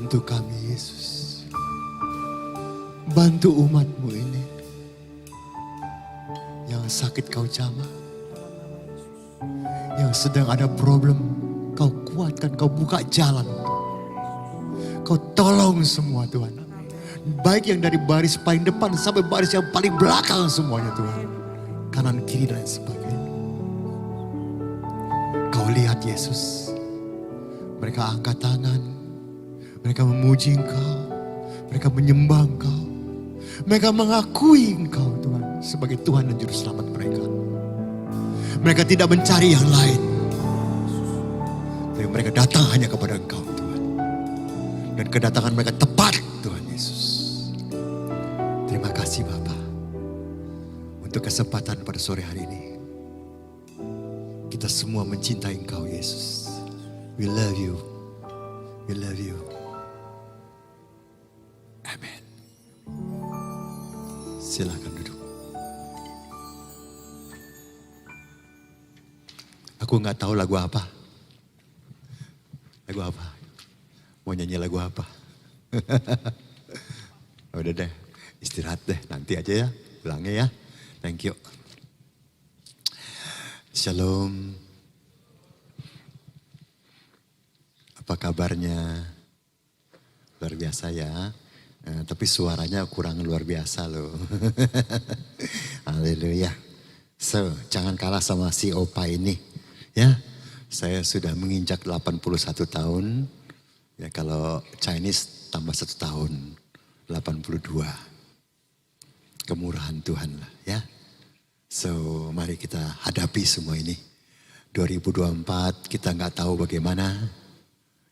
Bantu kami Yesus. Bantu umatmu ini. Yang sakit kau jamah. Yang sedang ada problem, kau kuatkan, kau buka jalan. Kau tolong semua Tuhan. Baik yang dari baris paling depan sampai baris yang paling belakang semuanya Tuhan. Kanan, kiri dan sebagainya. Kau lihat Yesus. Mereka angkat tangan. Mereka memuji Engkau. Mereka menyembah Engkau. Mereka mengakui Engkau Tuhan sebagai Tuhan dan Juru Selamat mereka. Mereka tidak mencari yang lain. Tapi mereka datang hanya kepada Engkau Tuhan. Dan kedatangan mereka tepat Tuhan Yesus. Terima kasih Bapa untuk kesempatan pada sore hari ini. Kita semua mencintai Engkau Yesus. We love you. We love you. Amen. Silakan duduk. Aku nggak tahu lagu apa. Lagu apa? Mau nyanyi lagu apa? Udah deh, istirahat deh. Nanti aja ya, pulangnya ya. Thank you. Shalom. Apa kabarnya? Luar biasa ya. Tapi suaranya kurang luar biasa loh. Haleluya. So, jangan kalah sama si Opa ini. Ya, saya sudah menginjak 81 tahun. Ya kalau Chinese tambah 1 tahun. 82. Kemurahan Tuhan lah ya. So, mari kita hadapi semua ini. 2024 kita nggak tahu bagaimana.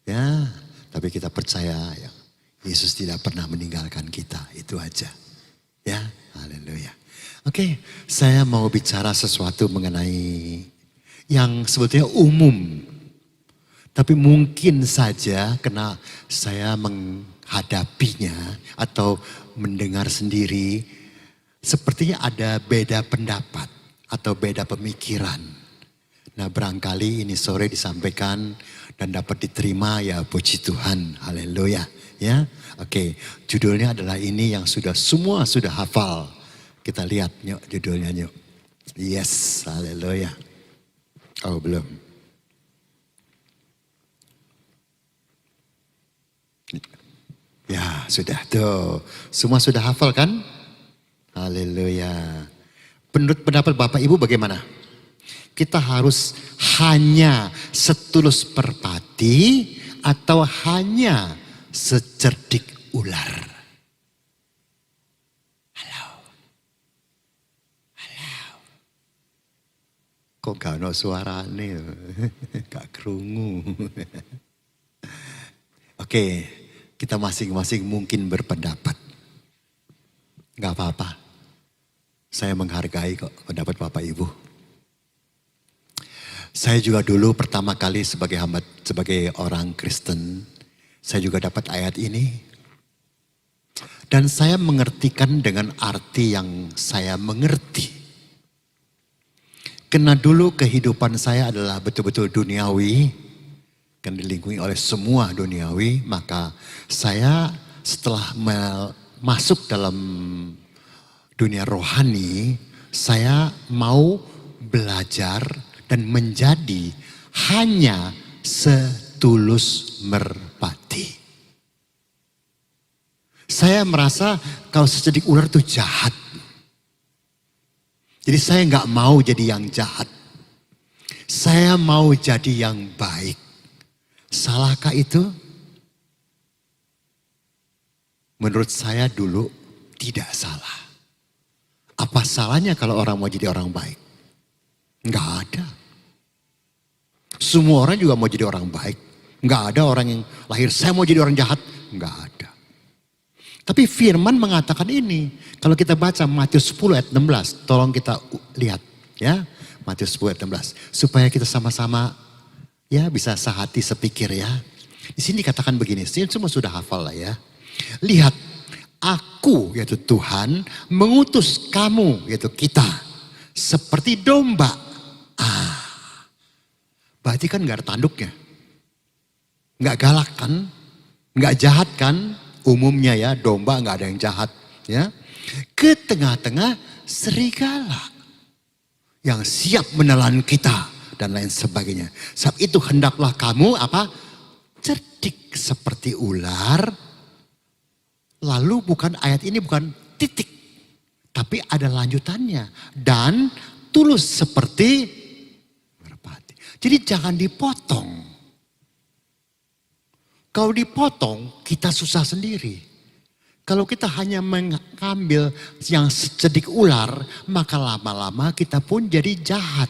Ya, tapi kita percaya ya. Yesus tidak pernah meninggalkan kita, itu aja. Ya, haleluya. Oke, saya mau bicara sesuatu mengenai yang sebetulnya umum. Tapi mungkin saja karena saya menghadapinya atau mendengar sendiri, sepertinya ada beda pendapat atau beda pemikiran. Nah barangkali ini sore disampaikan dan dapat diterima ya puji Tuhan, haleluya. Ya, oke. Judulnya adalah ini yang semua sudah hafal. Kita lihat yuk judulnya yuk. Yes, haleluya. Oh belum. Ya sudah tuh. Semua sudah hafal kan? Haleluya. Menurut pendapat Bapak Ibu bagaimana? Kita harus hanya setulus merpati atau hanya secerdik ular. Halo. Halo. Kok gak ada suaranya? Gak kerungu. Oke, kita masing-masing mungkin berpendapat. Gak apa-apa. Saya menghargai kok pendapat Bapak Ibu. Saya juga dulu pertama kali sebagai orang Kristen, saya juga dapat ayat ini. Dan saya mengertikan dengan arti yang saya mengerti. Karena dulu kehidupan saya adalah betul-betul duniawi. Kan dilingkungi oleh semua duniawi. Maka saya setelah masuk dalam dunia rohani, saya mau belajar dan menjadi hanya setulus merpati. Saya merasa kalau secerdik ular itu jahat. Jadi saya nggak mau jadi yang jahat. Saya mau jadi yang baik. Salahkah itu? Menurut saya dulu tidak salah. Apa salahnya kalau orang mau jadi orang baik? Nggak ada. Semua orang juga mau jadi orang baik. Nggak ada orang yang lahir saya mau jadi orang jahat. Nggak ada. Tapi firman mengatakan ini. Kalau kita baca Matius 10 ayat 16. Tolong kita lihat ya. Matius 10 ayat 16. Supaya kita sama-sama ya bisa sehati sepikir ya. Di sini dikatakan begini. Ini semua sudah hafal lah ya. Lihat. Aku yaitu Tuhan mengutus kamu yaitu kita. Seperti domba. Berarti kan gak ada tanduknya. Gak galak kan. Nggak jahat kan? Umumnya ya, domba nggak ada yang jahat. Ya, ke tengah-tengah serigala yang siap menelan kita dan lain sebagainya. Sebab itu hendaklah kamu apa? Cerdik seperti ular. Lalu bukan ayat ini bukan titik, tapi ada lanjutannya. Dan tulus seperti merpati. Jadi jangan dipotong. Kalau dipotong kita susah sendiri. Kalau kita hanya mengambil yang secedik ular, maka lama-lama kita pun jadi jahat.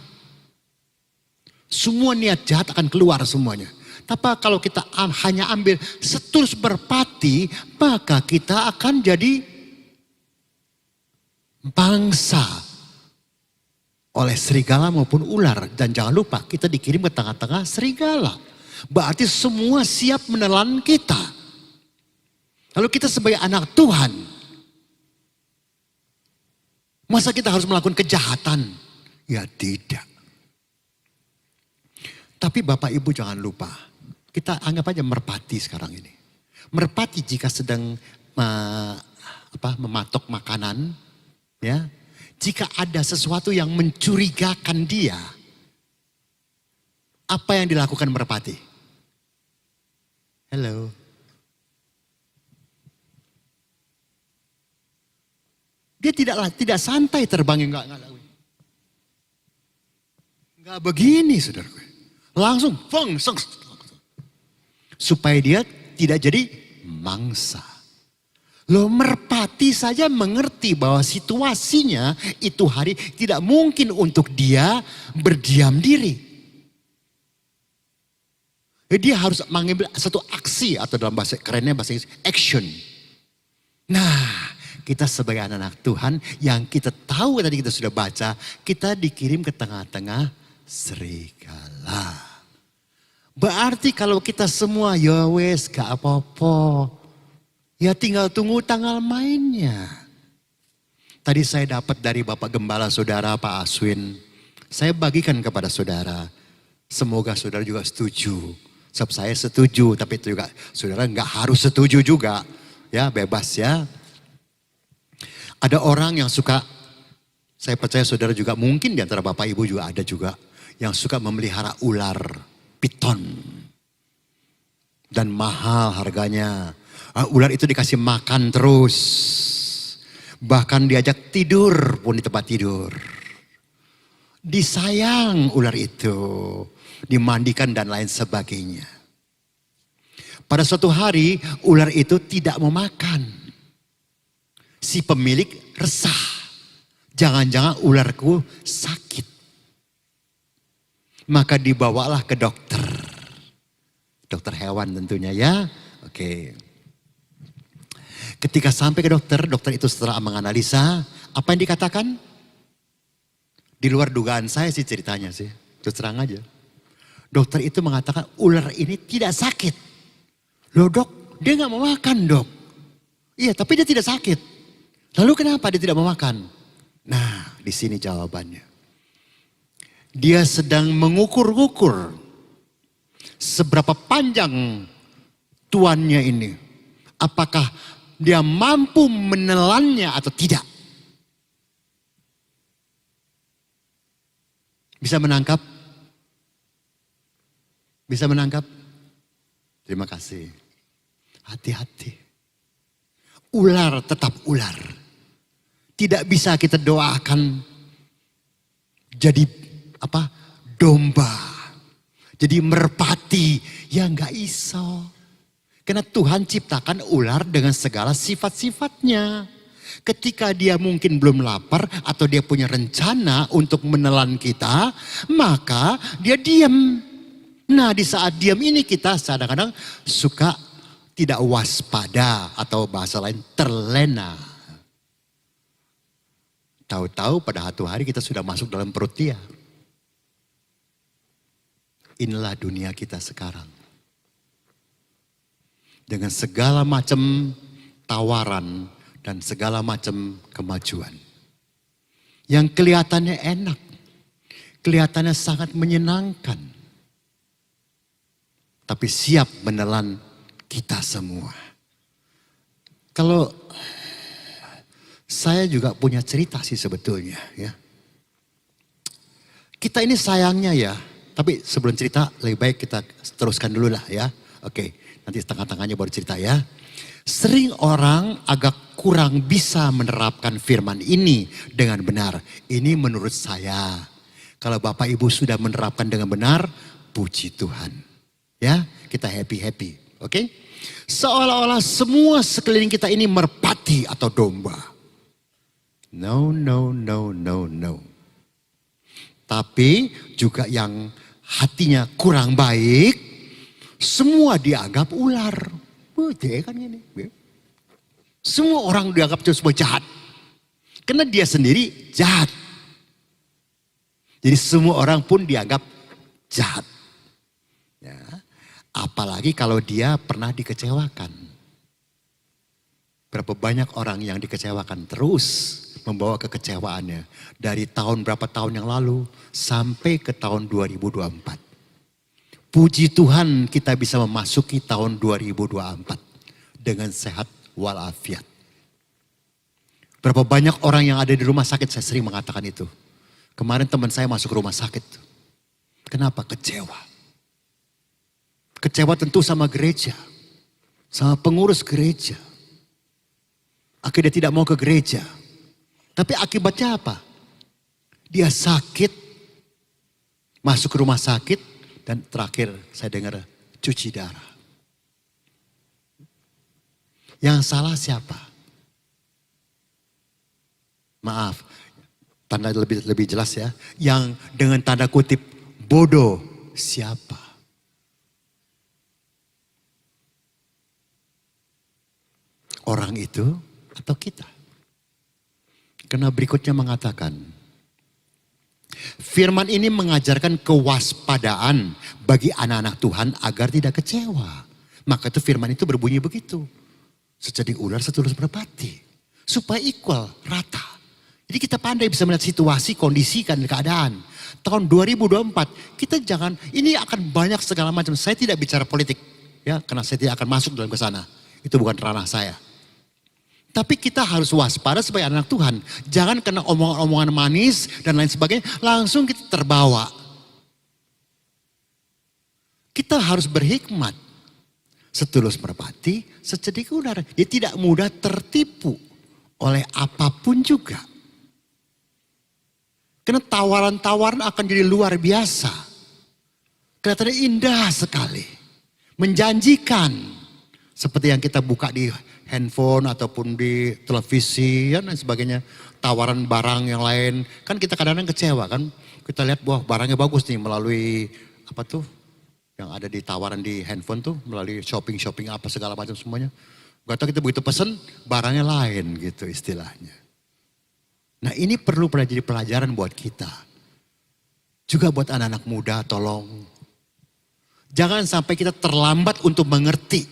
Semua niat jahat akan keluar semuanya. Tapi kalau kita hanya ambil setulus merpati, maka kita akan jadi bangsa oleh serigala maupun ular. Dan jangan lupa kita dikirim ke tengah-tengah serigala. Berarti semua siap menelan kita. Lalu kita sebagai anak Tuhan, masa kita harus melakukan kejahatan? Ya tidak. Tapi Bapak Ibu jangan lupa, kita anggap aja merpati sekarang ini. Merpati jika sedang mematok makanan, ya, jika ada sesuatu yang mencurigakan dia, apa yang dilakukan merpati? Halo. Dia tidak santai terbang, enggak begini, saudaraku. Langsung, supaya dia tidak jadi mangsa. Loh, merpati saja mengerti bahwa situasinya itu hari tidak mungkin untuk dia berdiam diri. Dia harus mengambil satu aksi atau dalam bahasa kerennya bahasa Inggris, action. Nah, kita sebagai anak-anak Tuhan yang kita tahu tadi kita sudah baca, kita dikirim ke tengah-tengah serigala. Berarti kalau kita semua ya wes gak apa-apa. Ya tinggal tunggu tanggal mainnya. Tadi saya dapat dari Bapak Gembala Saudara Pak Aswin. Saya bagikan kepada saudara. Semoga saudara juga setuju. Sebab saya setuju, tapi itu juga saudara nggak harus setuju juga. Ya bebas ya. Ada orang yang suka, saya percaya saudara juga mungkin di antara Bapak Ibu juga ada juga. Yang suka memelihara ular, piton. Dan mahal harganya. Ular itu dikasih makan terus. Bahkan diajak tidur pun di tempat tidur. Disayang ular itu. Dimandikan dan lain sebagainya. Pada suatu hari ular itu tidak mau makan. Si pemilik resah. Jangan-jangan ularku sakit. Maka dibawalah ke dokter. Dokter hewan tentunya ya. Oke. Ketika sampai ke dokter, dokter itu setelah menganalisa, apa yang dikatakan? Di luar dugaan saya sih ceritanya sih. Terus terang aja. Dokter itu mengatakan ular ini tidak sakit. Loh dok, dia gak mau makan dok. Iya tapi dia tidak sakit. Lalu kenapa dia tidak mau makan? Nah, di sini jawabannya. Dia sedang mengukur-ukur seberapa panjang tuannya ini. Apakah dia mampu menelannya atau tidak? Bisa menangkap? Bisa menangkap? Terima kasih. Hati-hati. Ular tetap ular. Tidak bisa kita doakan jadi domba. Jadi merpati. Ya enggak iso. Karena Tuhan ciptakan ular dengan segala sifat-sifatnya. Ketika dia mungkin belum lapar atau dia punya rencana untuk menelan kita, maka dia diam. Nah di saat diam ini kita kadang-kadang suka tidak waspada atau bahasa lain terlena. Tahu-tahu pada satu hari kita sudah masuk dalam perut dia. Inilah dunia kita sekarang. Dengan segala macam tawaran dan segala macam kemajuan. Yang kelihatannya enak. Kelihatannya sangat menyenangkan. Tapi siap menelan kita semua. Kalau saya juga punya cerita sih sebetulnya ya. Kita ini sayangnya ya, tapi sebelum cerita lebih baik kita teruskan dulu lah ya. Oke, nanti tengah-tengahnya baru cerita ya. Sering orang agak kurang bisa menerapkan firman ini dengan benar. Ini menurut saya. Kalau Bapak Ibu sudah menerapkan dengan benar, puji Tuhan. Ya, kita happy-happy. Oke? Seolah-olah semua sekeliling kita ini merpati atau domba. No, no, no, no, no. Tapi juga yang hatinya kurang baik, semua dianggap ular. Dia kan gini. Semua orang dianggap itu semua jahat. Karena dia sendiri jahat. Jadi semua orang pun dianggap jahat. Ya. Apalagi kalau dia pernah dikecewakan. Berapa banyak orang yang dikecewakan terus membawa kekecewaannya. Dari tahun berapa tahun yang lalu sampai ke tahun 2024. Puji Tuhan kita bisa memasuki tahun 2024 dengan sehat walafiat. Berapa banyak orang yang ada di rumah sakit, saya sering mengatakan itu. Kemarin teman saya masuk rumah sakit. Kenapa? Kecewa. Kecewa tentu sama gereja. Sama pengurus gereja. Akhirnya tidak mau ke gereja. Tapi akibatnya apa? Dia sakit. Masuk ke rumah sakit. Dan terakhir saya dengar cuci darah. Yang salah siapa? Maaf. Tanda lebih jelas ya. Yang dengan tanda kutip bodoh siapa? Orang itu atau kita? Karena berikutnya mengatakan, firman ini mengajarkan kewaspadaan bagi anak-anak Tuhan agar tidak kecewa. Maka itu firman itu berbunyi begitu. Seceding ular setulus merpati. Supaya equal, rata. Jadi kita pandai bisa melihat situasi, kondisi, dan keadaan. Tahun 2024 kita jangan, ini akan banyak segala macam. Saya tidak bicara politik. Ya, karena saya tidak akan masuk dalam ke sana. Itu bukan ranah saya. Tapi kita harus waspada sebagai anak Tuhan. Jangan kena omongan-omongan manis dan lain sebagainya. Langsung kita terbawa. Kita harus berhikmat. Setulus merpati, secedih ular. Dia tidak mudah tertipu oleh apapun juga. Karena tawaran-tawaran akan jadi luar biasa. Kelihatannya indah sekali. Menjanjikan. Seperti yang kita buka di handphone ataupun di televisi dan sebagainya. Tawaran barang yang lain. Kan kita kadang-kadang kecewa kan. Kita lihat wah barangnya bagus nih melalui apa tuh. Yang ada di tawaran di handphone tuh. Melalui shopping apa segala macam semuanya. Gak tahu kita begitu pesen barangnya lain gitu istilahnya. Nah ini perlu jadi pelajaran buat kita. Juga buat anak-anak muda tolong. Jangan sampai kita terlambat untuk mengerti.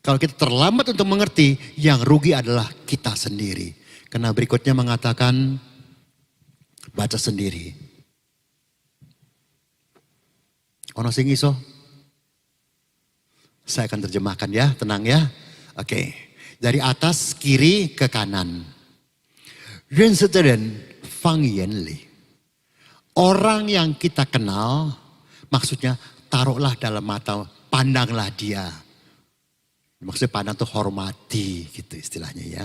Kalau kita terlambat untuk mengerti, yang rugi adalah kita sendiri. Karena berikutnya mengatakan, baca sendiri. Ono sing iso? Saya akan terjemahkan ya, tenang ya. Oke, dari atas kiri ke kanan. Fang Yanli. Orang yang kita kenal, maksudnya taruhlah dalam mata, pandanglah dia. Maksudnya pandang tuh hormati gitu istilahnya ya.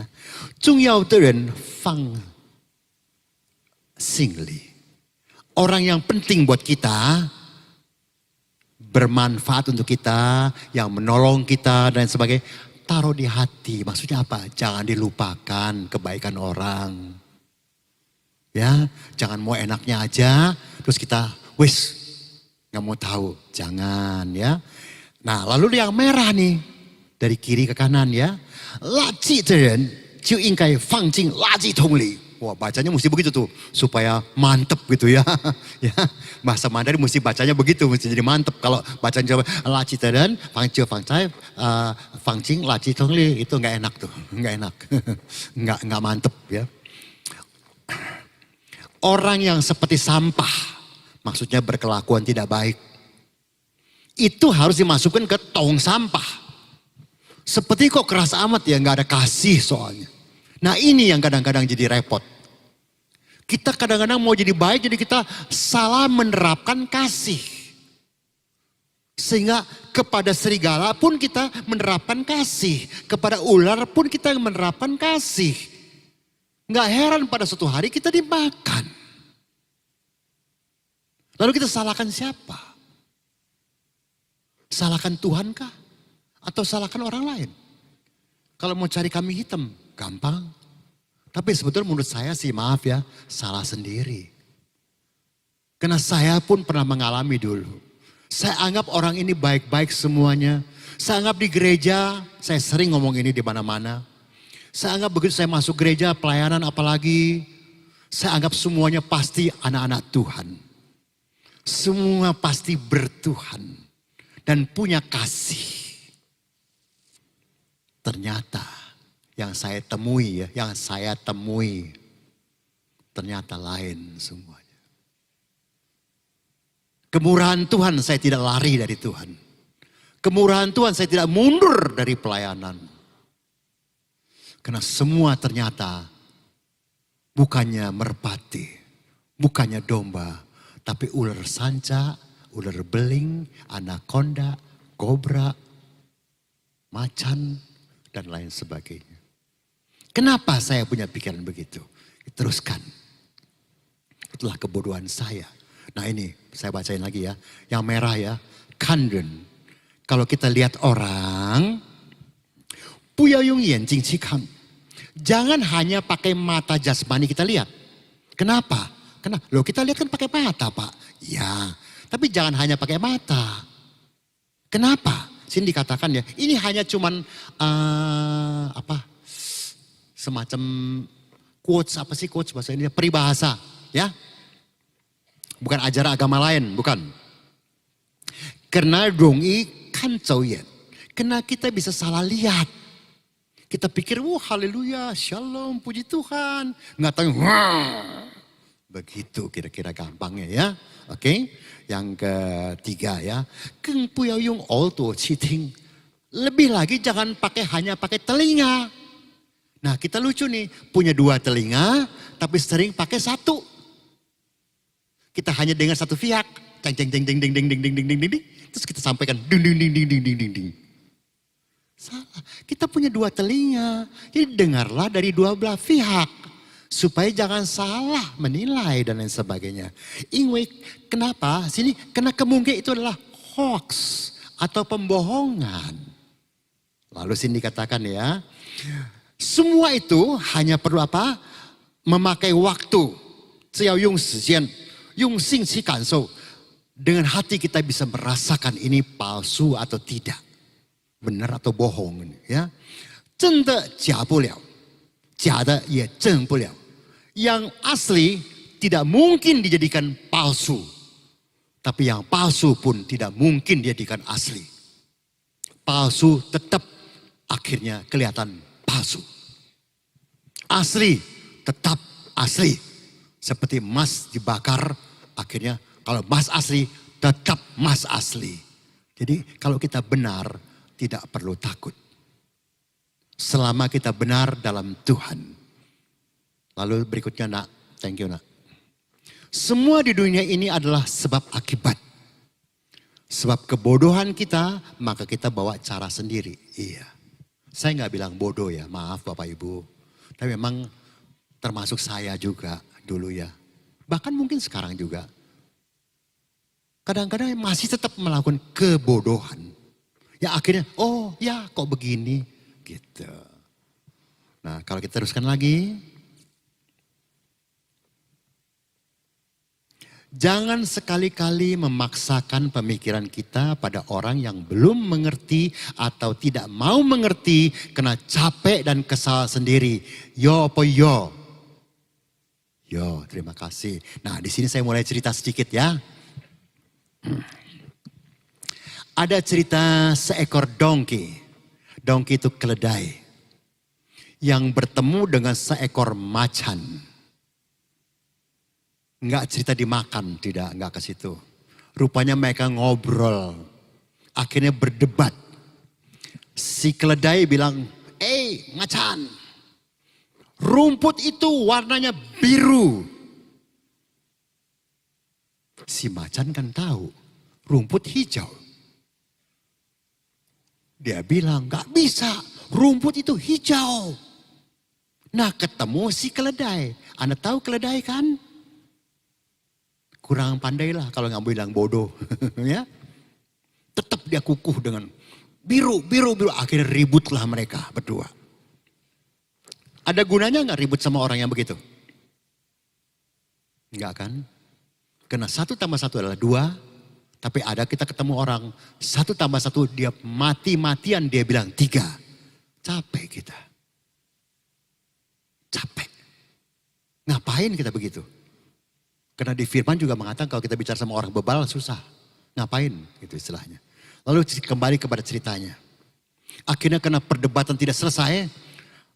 Zhongyao de ren fang xingli. Orang yang penting buat kita, bermanfaat untuk kita, yang menolong kita dan sebagainya, taruh di hati. Maksudnya apa? Jangan dilupakan kebaikan orang. Ya, jangan mau enaknya aja, terus kita wis nggak mau tahu, jangan ya. Nah, lalu yang merah nih. Dari kiri ke kanan ya. Laji zeren, jiu ingkai fang jing laji tongli. Wah bacanya mesti begitu tuh. Supaya mantep gitu ya. Ya, bahasa Mandarin mesti bacanya begitu. Mesti jadi mantep. Kalau bacanya coba laji zeren, fang jiu fang cai, fang jing laji tongli. Itu gak enak tuh. Gak enak. Gak mantep ya. Orang yang seperti sampah. Maksudnya berkelakuan tidak baik. itu harus dimasukkan ke tong sampah. Seperti kok keras amat ya, nggak ada kasih soalnya. Nah ini yang kadang-kadang jadi repot. Kita kadang-kadang mau jadi baik, jadi kita salah menerapkan kasih. Sehingga kepada serigala pun kita menerapkan kasih. Kepada ular pun kita menerapkan kasih. Nggak heran pada suatu hari kita dimakan. Lalu kita salahkan siapa? Salahkan Tuhan kah? Atau salahkan orang lain? Kalau mau cari kambing hitam, gampang. Tapi sebetulnya menurut saya sih, maaf ya, salah sendiri. Karena saya pun pernah mengalami dulu. Saya anggap orang ini baik-baik semuanya. Saya anggap di gereja, saya sering ngomong ini di mana-mana. Saya anggap begitu saya masuk gereja, pelayanan apalagi. Saya anggap semuanya pasti anak-anak Tuhan. Semua pasti bertuhan. Dan punya kasih. Ternyata yang saya temui ternyata lain semuanya. Kemurahan Tuhan saya tidak lari dari Tuhan. Kemurahan Tuhan saya tidak mundur dari pelayanan. Karena semua ternyata bukannya merpati, bukannya domba, tapi ular sanca, ular beling, anaconda, kobra, macan, dan lain sebagainya. Kenapa saya punya pikiran begitu? Teruskan. Itulah kebodohan saya. Nah ini saya bacain lagi ya. Yang merah ya. Kanden. Kalau kita lihat orang. Puyayung yanjing cikang. Jangan hanya pakai mata jasmani kita lihat. Kenapa? Karena loh kita lihat kan pakai mata Pak. Ya. Tapi jangan hanya pakai mata. Kenapa? Sini dikatakan ya, ini hanya cuman semacam quotes, apa sih quotes bahasa Indonesia, peribahasa ya. Bukan ajaran agama lain, bukan. Karena dongi kan cowet. Karena kita bisa salah lihat. Kita pikir, haleluya, shalom, puji Tuhan. Nggak tahu, begitu kira-kira gampangnya ya. Oke. Yang ketiga ya, keng puyayung olto citing. Lebih lagi jangan hanya pakai telinga. Nah kita lucu nih, punya 2 telinga tapi sering pakai 1. Kita hanya dengar 1 pihak, ceng ceng ceng ceng ding ding ding ding ding ding ding, terus kita sampaikan ding ding ding ding ding ding ding ding. Salah, kita punya 2 telinga, jadi dengarlah dari 2 belah pihak. Supaya jangan salah menilai dan lain sebagainya. Kenapa? Sini, karena kemungkinan itu adalah hoax atau pembohongan. Lalu sini dikatakan ya, semua itu hanya perlu apa? Memakai waktu. Dengan hati kita bisa merasakan ini palsu atau tidak. Benar atau bohong. Ya. 真的假不了，假的也真不了。 Yang asli tidak mungkin dijadikan palsu. Tapi yang palsu pun tidak mungkin dijadikan asli. Palsu tetap akhirnya kelihatan palsu. Asli tetap asli. Seperti emas dibakar akhirnya kalau emas asli tetap emas asli. Jadi kalau kita benar tidak perlu takut. Selama kita benar dalam Tuhan. Lalu berikutnya nak, thank you nak. Semua di dunia ini adalah sebab akibat. Sebab kebodohan kita, maka kita bawa cara sendiri. Iya. Saya nggak bilang bodoh ya, maaf Bapak Ibu. Tapi memang termasuk saya juga dulu ya. Bahkan mungkin sekarang juga. Kadang-kadang masih tetap melakukan kebodohan. Ya akhirnya, oh ya kok begini. Gitu. Nah kalau kita teruskan lagi. Jangan sekali-kali memaksakan pemikiran kita pada orang yang belum mengerti atau tidak mau mengerti karena capek dan kesal sendiri. Yo apa yo? Yo, terima kasih. Nah, di sini saya mulai cerita sedikit ya. Ada cerita seekor donkey. Donkey itu keledai. Yang bertemu dengan seekor macan. Enggak cerita dimakan, tidak, enggak ke situ. Rupanya mereka ngobrol. Akhirnya berdebat. Si keledai bilang, macan, rumput itu warnanya biru. Si macan kan tahu rumput hijau. Dia bilang gak bisa, rumput itu hijau. Nah ketemu si keledai. Anda tahu keledai kan? Kurang pandai lah kalau nggak bilang bodoh. Ya, tetap dia kukuh dengan biru. Akhirnya ributlah mereka berdua. Ada gunanya nggak ribut sama orang yang begitu? Enggak kan? Karena 1 tambah 1 adalah 2. Tapi ada kita ketemu orang 1 tambah 1 dia mati-matian dia bilang 3. Capek kita. Capek. Ngapain kita begitu? Karena di firman juga mengatakan kalau kita bicara sama orang bebal susah. Ngapain gitu istilahnya. Lalu kembali kepada ceritanya. Akhirnya karena perdebatan tidak selesai.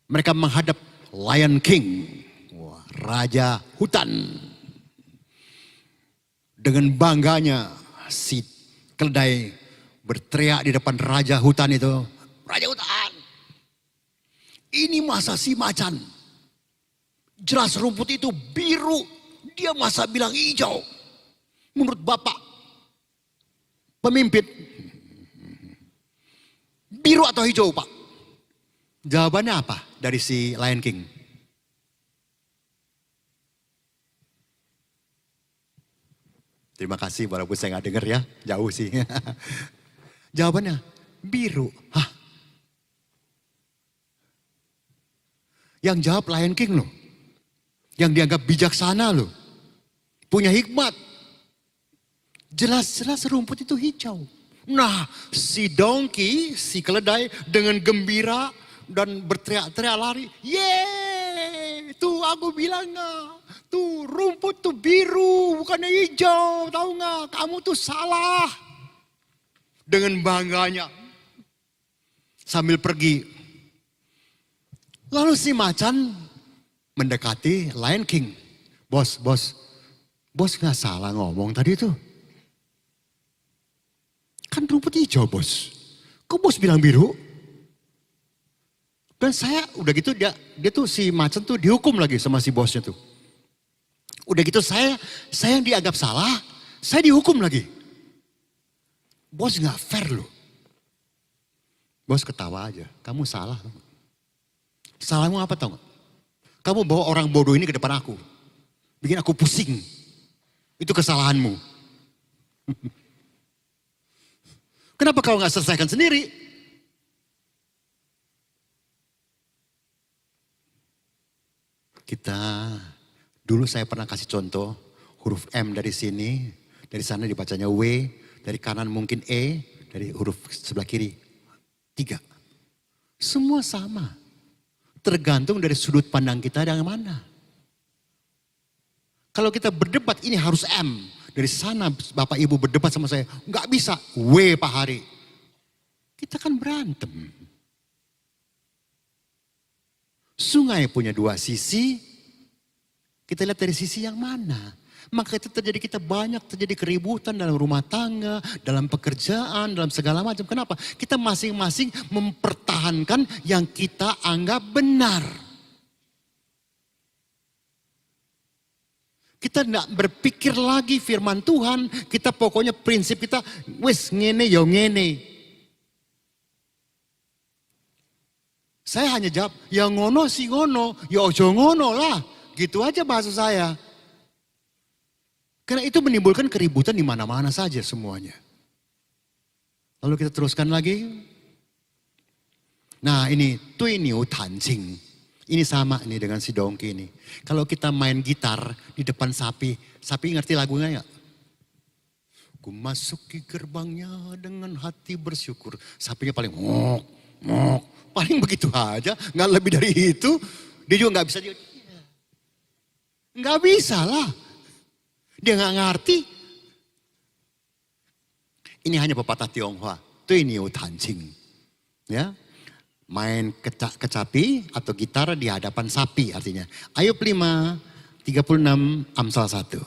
Mereka menghadap Lion King. Wah, raja hutan. Dengan bangganya si keledai berteriak di depan raja hutan itu. Raja hutan. Ini masa si macan. Jelas rumput itu biru. Dia masa bilang hijau. Menurut Bapak pemimpin. Biru atau hijau Pak? Jawabannya apa dari si Lion King? Terima kasih walaupun saya gak dengar ya. Jauh sih. Jawabannya biru. Hah? Yang jawab Lion King loh. Yang dianggap bijaksana loh. Punya hikmat. Jelas-jelas rumput itu hijau. Nah si donkey, si keledai dengan gembira dan berteriak-teriak lari. Yeay, tuh aku bilang gak. Tuh rumput tuh biru bukannya hijau. Tahu gak, kamu tuh salah. Dengan bangganya. Sambil pergi. Lalu si macan mendekati Lion King. Bos gak salah ngomong tadi itu. Kan rumput hijau bos. Kok bos bilang biru? Dan saya udah gitu dia tuh si macan tuh dihukum lagi sama si bosnya tuh. Udah gitu saya yang dianggap salah, saya dihukum lagi. Bos gak fair loh. Bos ketawa aja, kamu salah. Salahmu apa tau gak? Kamu bawa orang bodoh ini ke depan aku. Bikin aku pusing. Itu kesalahanmu. Kenapa kau gak selesaikan sendiri? Dulu saya pernah kasih contoh. Huruf M dari sini. Dari sana dibacanya W. Dari kanan mungkin E. Dari huruf sebelah kiri. 3. Semua sama. Tergantung dari sudut pandang kita yang mana. Kalau kita berdebat ini harus M. Dari sana Bapak Ibu berdebat sama saya. Enggak bisa W Pak Hari. Kita kan berantem. Sungai punya 2 sisi. Kita lihat dari sisi yang mana. Maka itu kita banyak terjadi keributan dalam rumah tangga, dalam pekerjaan, dalam segala macam. Kenapa? Kita masing-masing mempertahankan yang kita anggap benar. Kita tidak berpikir lagi firman Tuhan. Kita pokoknya prinsip kita, wis ngene yo ngene. Saya hanya jawab, ya ngono si ngono, ya ojo ngono lah. Gitu aja bahasa saya. Karena itu menimbulkan keributan di mana-mana saja semuanya. Lalu kita teruskan lagi. Nah ini, tui niu tan jing. Ini sama nih dengan si donkey ini. Kalau kita main gitar di depan sapi. Sapi ngerti lagunya ya? Ku masuki gerbangnya dengan hati bersyukur. Sapinya paling ngok, ngok. Paling begitu aja. Nggak lebih dari itu. Dia juga nggak bisa. Nggak bisa lah. Dia nggak ngerti. Ini hanya pepatah Tionghoa. Tui niu tan jing. Ya. Main kecapi atau gitar di hadapan sapi artinya. Ayub 5, 36, Amsal 1.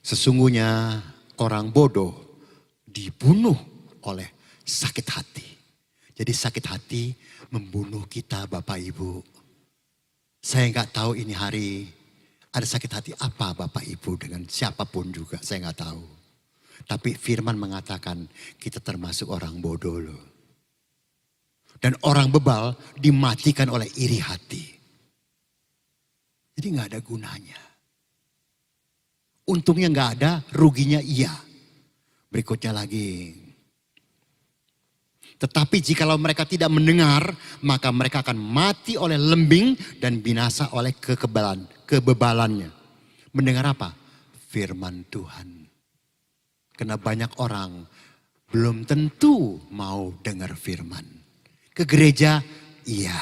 Sesungguhnya orang bodoh dibunuh oleh sakit hati. Jadi sakit hati membunuh kita Bapak Ibu. Saya nggak tahu ini hari ada sakit hati apa Bapak Ibu dengan siapapun juga, saya nggak tahu. Tapi firman mengatakan kita termasuk orang bodoh loh. Dan orang bebal dimatikan oleh iri hati. Jadi nggak ada gunanya. Untungnya nggak ada, ruginya iya. Berikutnya lagi. Tetapi jikalau mereka tidak mendengar, maka mereka akan mati oleh lembing dan binasa oleh kebebalannya. Mendengar apa? Firman Tuhan. Karena banyak orang belum tentu mau dengar firman. Ke gereja, iya.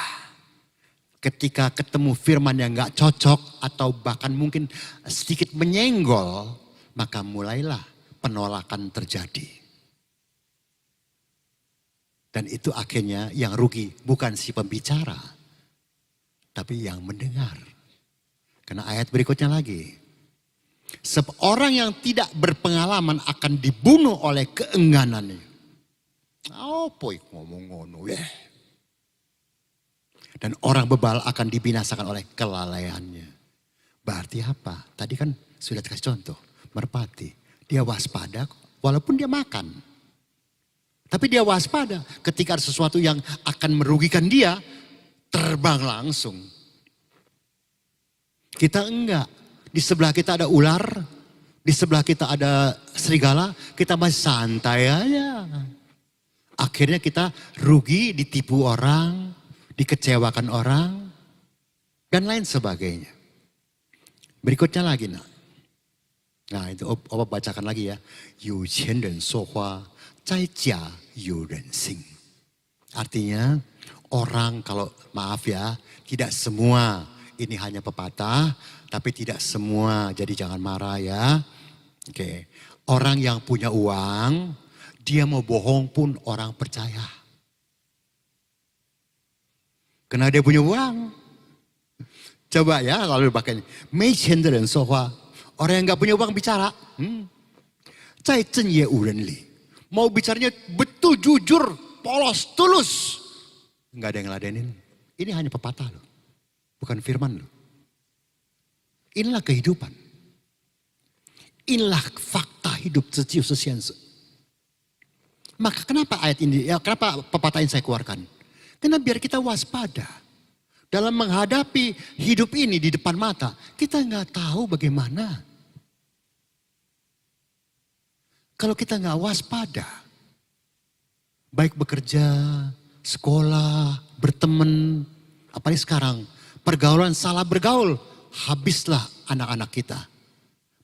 Ketika ketemu firman yang gak cocok atau bahkan mungkin sedikit menyenggol, maka mulailah penolakan terjadi. Dan itu akhirnya yang rugi bukan si pembicara, tapi yang mendengar. Karena ayat berikutnya lagi. Sebab orang yang tidak berpengalaman akan dibunuh oleh keengganannya. Apa ngomong ngono ya. Dan orang bebal akan dibinasakan oleh kelalaiannya. Berarti apa? Tadi kan sudah dikasih contoh. Merpati. Dia waspada walaupun dia makan. Tapi dia waspada ketika ada sesuatu yang akan merugikan dia. Terbang langsung. Kita enggak. Di sebelah kita ada ular. Di sebelah kita ada serigala. Kita masih santai aja. Akhirnya kita rugi, ditipu orang. Dikecewakan orang, dan lain sebagainya. Berikutnya lagi nak. Nah itu Opa bacakan lagi ya. 有钱人说话，在家有人心. Artinya orang kalau maaf ya, tidak semua ini hanya pepatah, tapi tidak semua, jadi jangan marah ya. Oke. Orang yang punya uang, dia mau bohong pun orang percaya. Karena dia punya uang. Coba ya lalu pakai. 没钱的人说话. Orang yang gak punya uang bicara. 在正业无人理. Mau bicaranya betul, jujur, polos, tulus. Gak ada yang ngeladenin. Ini hanya pepatah loh. Bukan firman loh. Inilah kehidupan. Inilah fakta hidup secius. Maka kenapa ayat ini, ya kenapa pepatah ini saya keluarkan? Karena biar kita waspada. Dalam menghadapi hidup ini di depan mata. Kita nggak tahu bagaimana. Kalau kita nggak waspada. Baik bekerja, sekolah, berteman. Apalagi sekarang. Pergaulan salah bergaul. Habislah anak-anak kita.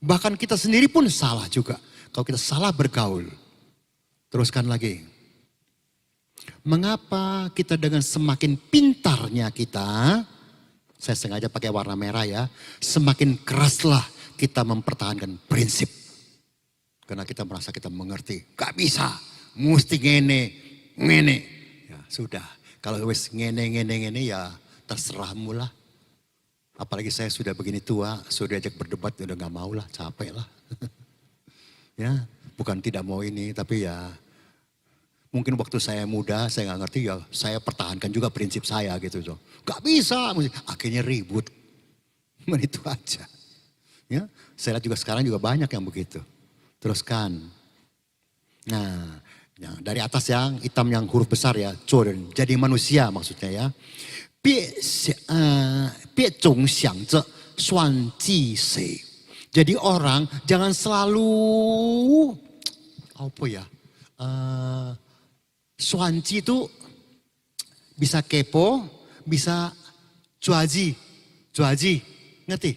Bahkan kita sendiri pun salah juga. Kalau kita salah bergaul. Teruskan lagi. Mengapa kita dengan semakin pintarnya kita, saya sengaja pakai warna merah ya, semakin keraslah kita mempertahankan prinsip. Karena kita merasa kita mengerti, gak bisa, mesti ngene. Ya sudah, kalau wes ngene ya terserahmu lah. Apalagi saya sudah begini tua, sudah ajak berdebat udah gak mau lah, capek lah. Ya, bukan tidak mau ini, tapi ya mungkin waktu saya muda, saya nggak ngerti ya, saya pertahankan juga prinsip saya gitu. Gak bisa, akhirnya ribut. Itu aja. Ya, saya lihat juga sekarang juga banyak yang begitu. Teruskan. Nah, ya, dari atas yang hitam yang huruf besar ya, Jordan. Jadi manusia maksudnya ya. 别总想着算计谁. Jadi orang jangan selalu apa ya? Suanci itu bisa kepo, bisa cuaji, ngerti?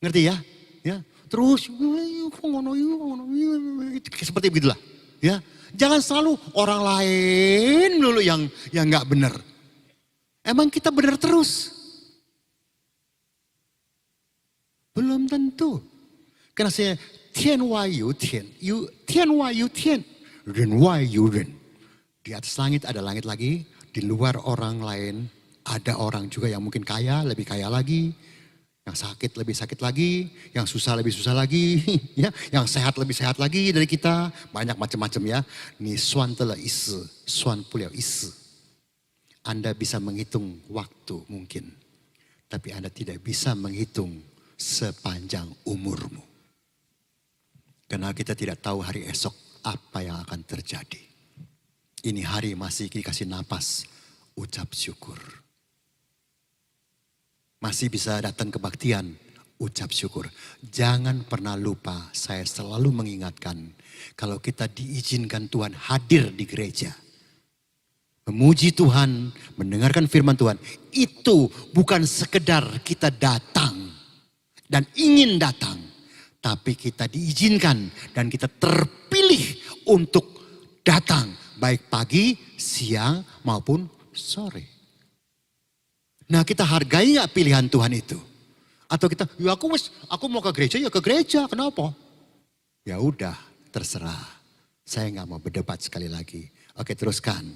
Ngerti ya? Ya, terus seperti begitulah, ya. Jangan selalu orang lain dulu yang nggak benar. Emang kita benar terus? Belum tentu. Karena saya 天外有天，天外有天，人外有人。Di atas langit ada langit lagi, di luar orang lain ada orang juga yang mungkin kaya, lebih kaya lagi. Yang sakit lebih sakit lagi, yang susah lebih susah lagi, ya, yang sehat lebih sehat lagi dari kita, banyak macam-macam ya. Ni suan telah isi, suan puliau isi. Anda bisa menghitung waktu mungkin, tapi Anda tidak bisa menghitung sepanjang umurmu. Karena kita tidak tahu hari esok apa yang akan terjadi. Ini hari masih dikasih napas, ucap syukur. Masih bisa datang kebaktian, ucap syukur. Jangan pernah lupa, saya selalu mengingatkan. Kalau kita diizinkan Tuhan hadir di gereja. Memuji Tuhan, mendengarkan firman Tuhan. Itu bukan sekedar kita datang dan ingin datang. Tapi kita diizinkan dan kita terpilih untuk datang. Baik pagi, siang maupun sore. Nah kita hargai gak pilihan Tuhan itu? Atau kita, ya aku mau ke gereja, ya ke gereja, kenapa? Ya udah, terserah. Saya gak mau berdebat sekali lagi. Oke, teruskan.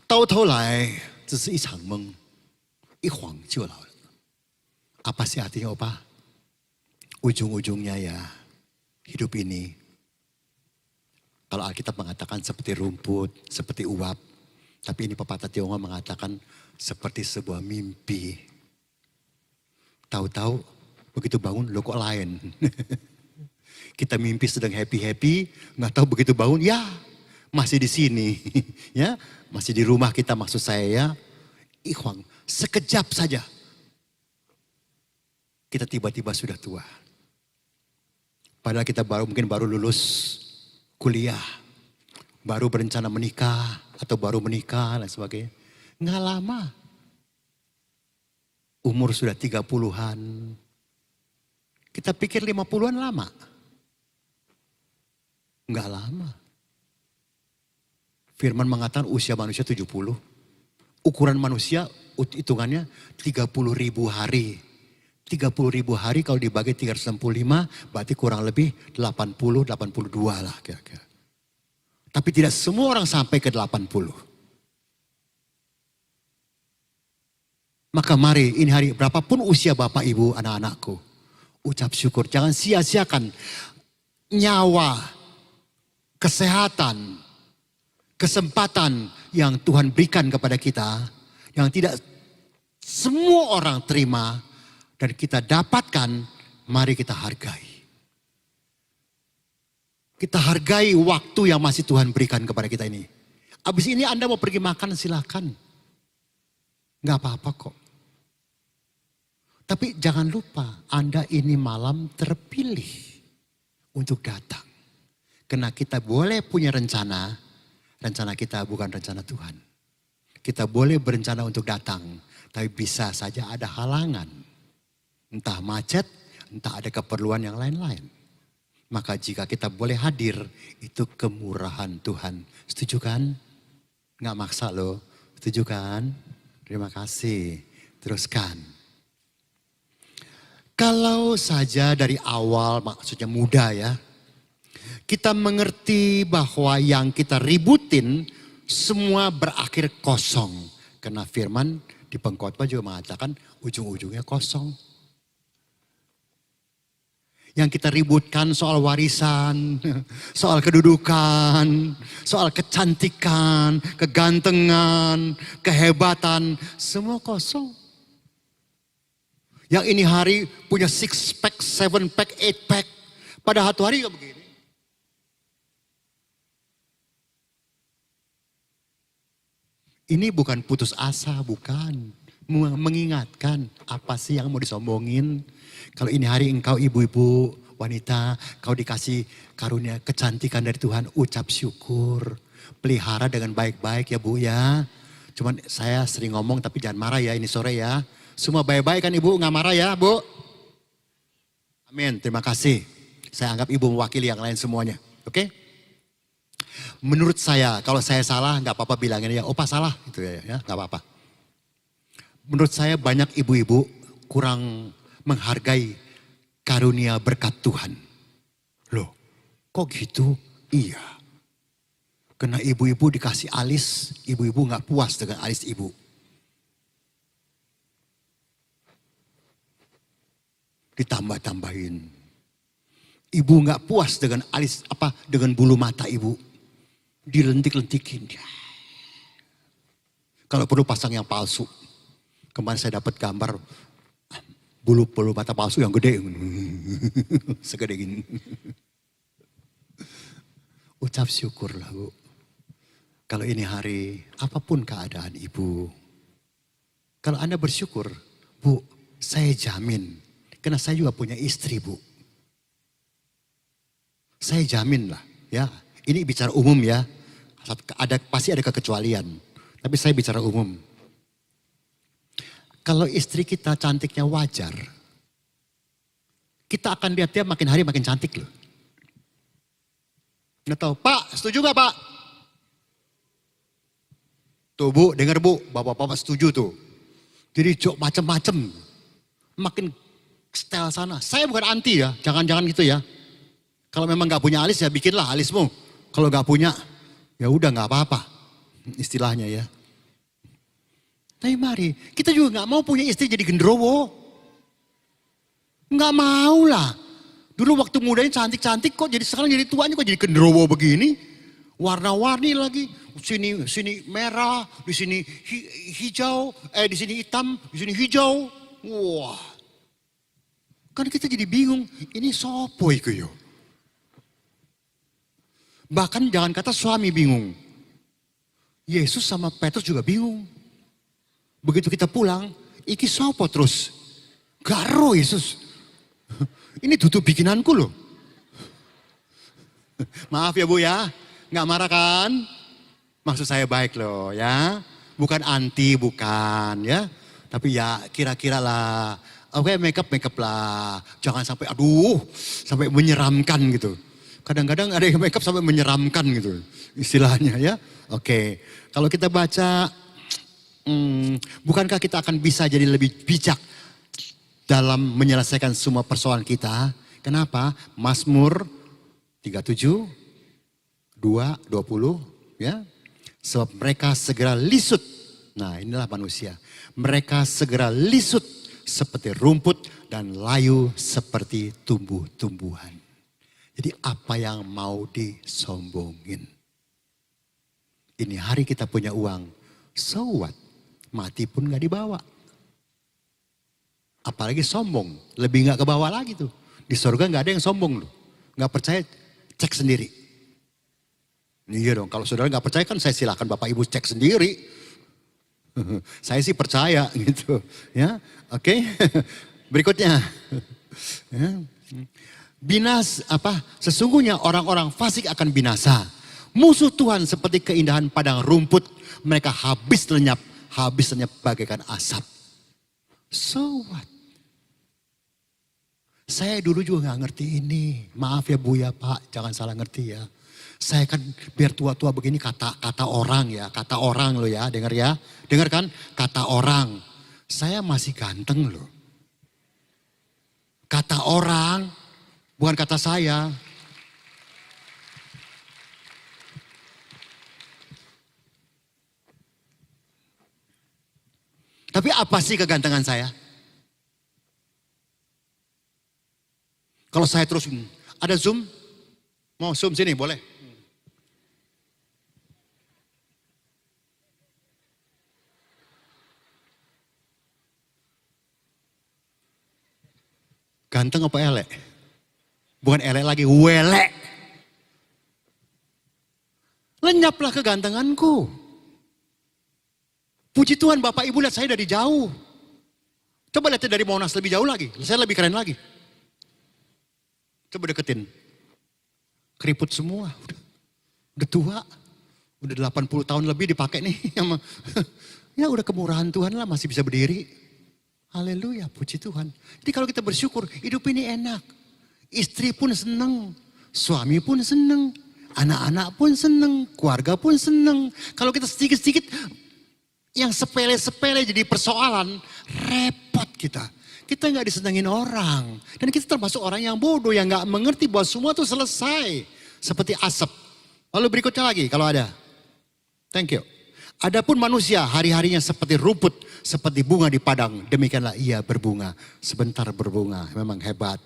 Tahu-tahu lai, 只是一场梦，一晃就老了. Apa sih artinya Opa? Ujung-ujungnya ya, hidup ini. Kalau Alkitab mengatakan seperti rumput, seperti uap. Tapi ini pepatah Tionghoa mengatakan seperti sebuah mimpi. Tahu-tahu begitu bangun lo kok lain. Kita mimpi sedang happy-happy, nggak tahu begitu bangun ya masih di sini. Ya, masih di rumah kita maksud saya ya. Ikhwang, sekejap saja. Kita tiba-tiba sudah tua. Padahal kita mungkin baru lulus kuliah. Baru berencana menikah atau baru menikah dan sebagainya. Nggak lama. Umur sudah 30-an. Kita pikir 50-an lama. Nggak lama. Firman mengatakan usia manusia 70. Ukuran manusia hitungannya 30.000 hari. 30.000 hari kalau dibagi 365 berarti kurang lebih 80-82 lah kira-kira. Tapi tidak semua orang sampai ke 80. Maka mari ini hari berapapun usia Bapak Ibu anak-anakku. Ucap syukur, jangan sia-siakan nyawa, kesehatan, kesempatan yang Tuhan berikan kepada kita. Yang tidak semua orang terima dan kita dapatkan, mari kita hargai. Kita hargai waktu yang masih Tuhan berikan kepada kita ini. Habis ini Anda mau pergi makan silakan. Gak apa-apa kok. Tapi jangan lupa Anda ini malam terpilih untuk datang. Karena kita boleh punya rencana. Rencana kita bukan rencana Tuhan. Kita boleh berencana untuk datang. Tapi bisa saja ada halangan. Entah macet, entah ada keperluan yang lain-lain. Maka jika kita boleh hadir, itu kemurahan Tuhan. Setuju kan? Nggak maksa loh. Setuju kan? Terima kasih. Teruskan. Kalau saja dari awal, maksudnya muda ya. Kita mengerti bahwa yang kita ributin, semua berakhir kosong. Karena firman di pengkhotbah juga mengatakan ujung-ujungnya kosong. Yang kita ributkan soal warisan, soal kedudukan, soal kecantikan, kegantengan, kehebatan, semua kosong. Yang ini hari punya 6 pack, 7 pack, 8 pack. Pada satu hari juga begini. Ini bukan putus asa, bukan. Mengingatkan apa sih yang mau disombongin. Kalau ini hari engkau ibu-ibu wanita, kau dikasih karunia kecantikan dari Tuhan, ucap syukur. Pelihara dengan baik-baik ya Bu ya. Cuman saya sering ngomong tapi jangan marah ya ini sore ya. Semua baik-baik kan Ibu, nggak marah ya Bu. Amin, terima kasih. Saya anggap Ibu mewakili yang lain semuanya. Oke? Menurut saya, kalau saya salah nggak apa-apa bilangin ya, Opa salah. Gitu ya, nggak apa-apa. Menurut saya banyak ibu-ibu kurang menghargai karunia berkat Tuhan. Loh, kok gitu? Iya. Karena ibu-ibu dikasih alis, ibu-ibu gak puas dengan alis ibu. Ditambah-tambahin. Ibu nggak puas dengan alis dengan bulu mata ibu. Dilentik-lentikin. Kalau perlu pasang yang palsu. Kemarin saya dapat gambar bulu mata palsu yang gede. Segede gini. Ucap syukurlah Bu. Kalau ini hari, apapun keadaan ibu. Kalau Anda bersyukur, Bu, saya jamin. Karena saya juga punya istri Bu. Saya jamin lah ya. Ini bicara umum ya. Pasti ada kekecualian. Tapi saya bicara umum. Kalau istri kita cantiknya wajar. Kita akan lihat dia makin hari makin cantik loh. Nggak tahu, Pak setuju gak Pak? Tuh Bu, dengar Bu, bapak-bapak setuju tuh. Jadi jok macem-macem. Makin style sana. Saya bukan anti ya, jangan-jangan gitu ya. Kalau memang gak punya alis ya bikinlah alismu. Kalau gak punya, ya udah gak apa-apa. Istilahnya ya. Tapi mari, kita juga gak mau punya istri jadi genderuwo. Gak mau lah. Dulu waktu mudanya cantik-cantik kok jadi sekarang jadi tuanya kok jadi genderuwo begini. Warna-warni lagi. Sini merah, di sini hijau, di sini hitam, di sini hijau. Wah. Kan kita jadi bingung, ini sopo iku yo. Bahkan jangan kata suami bingung. Yesus sama Petrus juga bingung. Begitu kita pulang, iki sopo terus. Garo Yesus. Ini tutup bikinanku loh. Maaf ya Bu ya, nggak marah kan? Maksud saya baik loh ya. Bukan anti, bukan ya. Tapi ya kira-kira lah. Oke make up lah. Jangan sampai sampai menyeramkan gitu. Kadang-kadang ada yang make up sampai menyeramkan gitu. Istilahnya ya. Oke. Kalau kita baca, bukankah kita akan bisa jadi lebih bijak dalam menyelesaikan semua persoalan kita? Kenapa? Mazmur 37, 20 ya. Sebab mereka segera lisut. Nah inilah manusia. Mereka segera lisut seperti rumput dan layu seperti tumbuh-tumbuhan. Jadi apa yang mau disombongin? Ini hari kita punya uang. So what? Mati pun gak dibawa. Apalagi sombong. Lebih gak kebawa lagi tuh. Di surga gak ada yang sombong loh. Gak percaya cek sendiri. Iya dong, kalau saudara nggak percaya kan saya silakan Bapak Ibu cek sendiri. Saya sih percaya gitu, ya. Oke. Berikutnya. Ya. Sesungguhnya orang-orang fasik akan binasa. Musuh Tuhan seperti keindahan padang rumput, mereka habis lenyap bagaikan asap. So what? Saya dulu juga nggak ngerti ini. Maaf ya Bu ya Pak, jangan salah ngerti ya. Saya kan biar tua-tua begini kata orang ya, kata orang loh ya, dengar ya. Dengar kan? Kata orang. Saya masih ganteng loh. Kata orang, bukan kata saya. Tapi apa sih kegantengan saya? Kalau saya terus, ada Zoom? Mau Zoom sini boleh? Ganteng apa elek? Bukan elek lagi, welek. Lenyaplah kegantenganku. Puji Tuhan Bapak Ibu lihat saya dari jauh. Coba lihat dari Monas lebih jauh lagi. Saya lebih keren lagi. Coba deketin. Keriput semua. Udah tua. Udah 80 tahun lebih dipakai nih. Ya udah kemurahan Tuhan lah masih bisa berdiri. Haleluya, puji Tuhan. Jadi kalau kita bersyukur, hidup ini enak. Istri pun senang, suami pun senang, anak-anak pun senang, keluarga pun senang. Kalau kita sedikit-sedikit yang sepele-sepele jadi persoalan, repot kita. Kita nggak disenangin orang. Dan kita termasuk orang yang bodoh, yang nggak mengerti bahwa semua itu selesai. Seperti asap. Lalu berikutnya lagi kalau ada. Thank you. Adapun manusia hari-harinya seperti rumput, seperti bunga di padang. Demikianlah ia berbunga. Sebentar berbunga, memang hebat.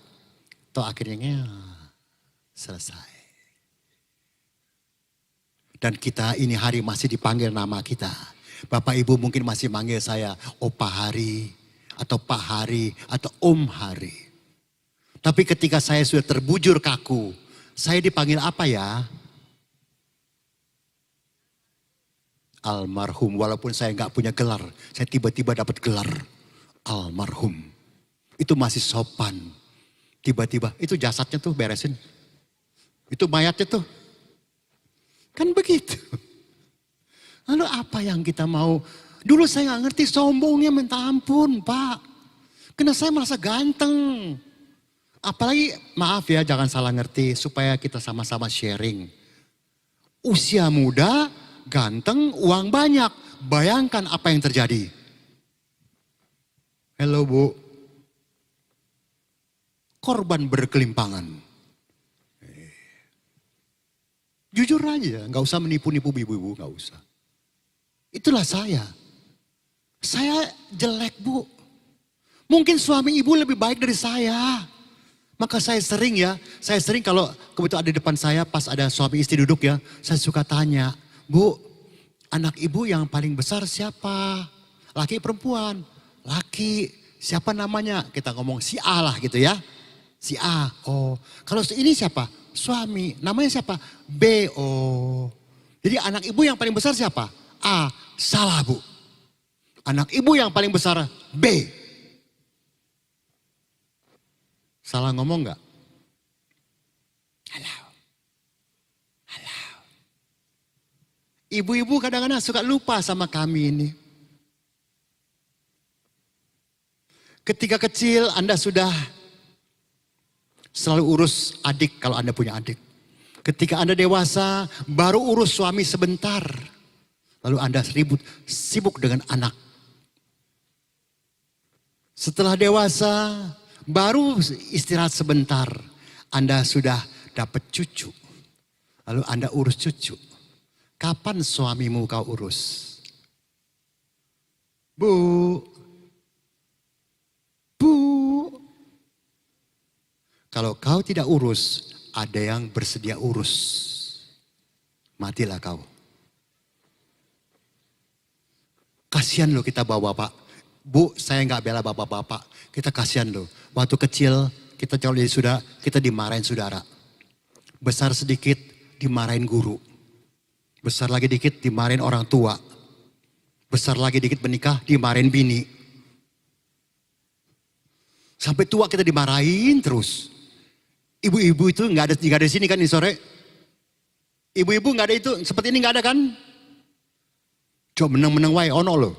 Toh akhirnya selesai. Dan kita ini hari masih dipanggil nama kita. Bapak Ibu mungkin masih manggil saya Opa Hari, atau Pak Hari, atau Om Hari. Tapi ketika saya sudah terbujur kaku, saya dipanggil apa ya? Almarhum, walaupun saya nggak punya gelar, saya tiba-tiba dapat gelar almarhum. Itu masih sopan. Tiba-tiba, itu jasadnya tuh beresin. Itu mayatnya tuh. Kan begitu. Lalu apa yang kita mau? Dulu saya nggak ngerti, sombongnya minta ampun Pak. Karena saya merasa ganteng. Apalagi, maaf ya jangan salah ngerti, supaya kita sama-sama sharing. Usia muda, ganteng, uang banyak. Bayangkan apa yang terjadi. Halo Bu. Korban berkelimpangan. Jujur aja, nggak usah menipu-nipu ibu-ibu, nggak usah. Itulah saya. Saya jelek Bu. Mungkin suami ibu lebih baik dari saya. Maka saya sering kalau kebetulan ada di depan saya pas ada suami istri duduk ya. Saya suka tanya, Bu, anak ibu yang paling besar siapa? Laki perempuan? Laki. Siapa namanya? Kita ngomong si A lah gitu ya. Si A. Oh, kalau ini siapa? Suami. Namanya siapa? B. Oh. Jadi anak ibu yang paling besar siapa? A. Salah Bu. Anak ibu yang paling besar B. Salah ngomong nggak? Halo. Halo. Ibu-ibu kadang-kadang suka lupa sama kami ini. Ketika kecil Anda sudah selalu urus adik kalau Anda punya adik. Ketika Anda dewasa baru urus suami sebentar. Lalu Anda sibuk dengan anak. Setelah dewasa baru istirahat sebentar. Anda sudah dapat cucu. Lalu Anda urus cucu. Kapan suamimu kau urus? Bu. Bu. Kalau kau tidak urus, ada yang bersedia urus. Matilah kau. Kasihan loh kita bawa bapak. Bu, saya nggak bela bapak-bapak. Kita kasihan loh. Waktu kecil kita kalau sudah kita dimarahin saudara. Besar sedikit dimarahin guru. Besar lagi dikit dimarahin orang tua. Besar lagi dikit menikah dimarahin bini. Sampai tua kita dimarahin terus. Ibu-ibu itu nggak ada di sini kan ini sore. Ibu-ibu nggak ada itu, seperti ini nggak ada kan? Coba menang-menang wae ono loh.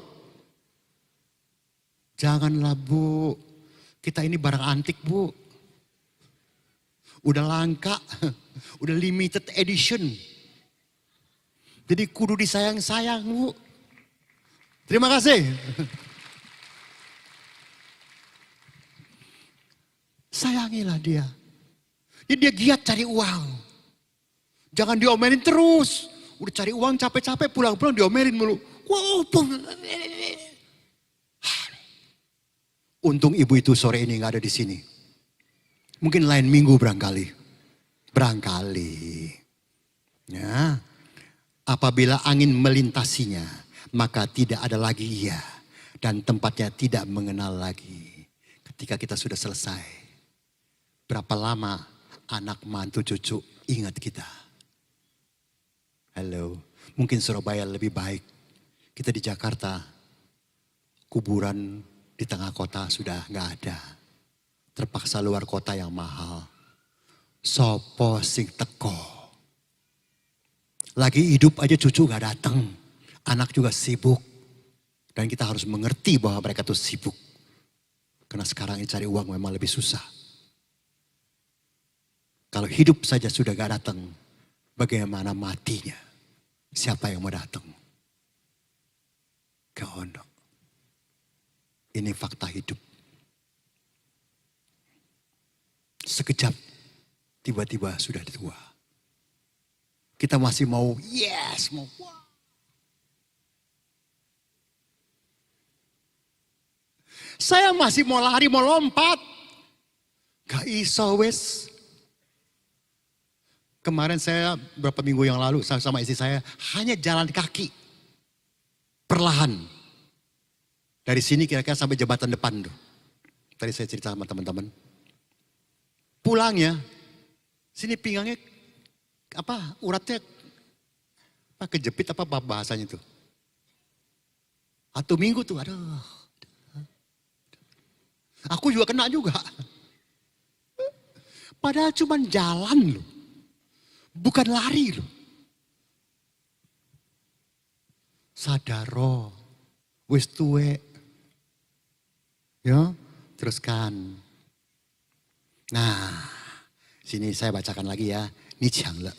Janganlah Bu, kita ini barang antik Bu. Udah langka, udah limited edition. Jadi kudu disayang-sayang Bu. Terima kasih. Sayangilah dia. Jadi dia giat cari uang. Jangan diomelin terus. Udah cari uang capek-capek pulang-pulang diomelin mulu. Wow, untung ibu itu sore ini gak ada di sini. Mungkin lain minggu barangkali. Ya. Apabila angin melintasinya, maka tidak ada lagi ia. Dan tempatnya tidak mengenal lagi. Ketika kita sudah selesai. Berapa lama anak mantu cucu ingat kita. Halo, mungkin Surabaya lebih baik. Kita di Jakarta, kuburan di tengah kota sudah gak ada. Terpaksa luar kota yang mahal. Sopo sing teko. Lagi hidup aja cucu gak datang. Anak juga sibuk. Dan kita harus mengerti bahwa mereka tuh sibuk. Karena sekarang ini cari uang memang lebih susah. Kalau hidup saja sudah gak datang, bagaimana matinya? Siapa yang mau datang? Gak ono. Ini fakta hidup. Sekejap, tiba-tiba sudah tua. Kita masih mau yes, mau wah. Saya masih mau lari, mau lompat. Gak iso wes. Kemarin saya beberapa minggu yang lalu sama istri saya hanya jalan kaki. Perlahan. Dari sini kira-kira sampai jembatan depan tuh. Tadi saya cerita sama teman-teman. Pulangnya, sini pinggangnya uratnya kejepit apa bahasanya tuh. 1 minggu tuh, aduh. Aku juga kena juga. Padahal cuma jalan loh. Bukan lari loh. Sadaro, wis tuwe. Ya, teruskan. Nah, sini saya bacakan lagi ya. Ini Chiang le.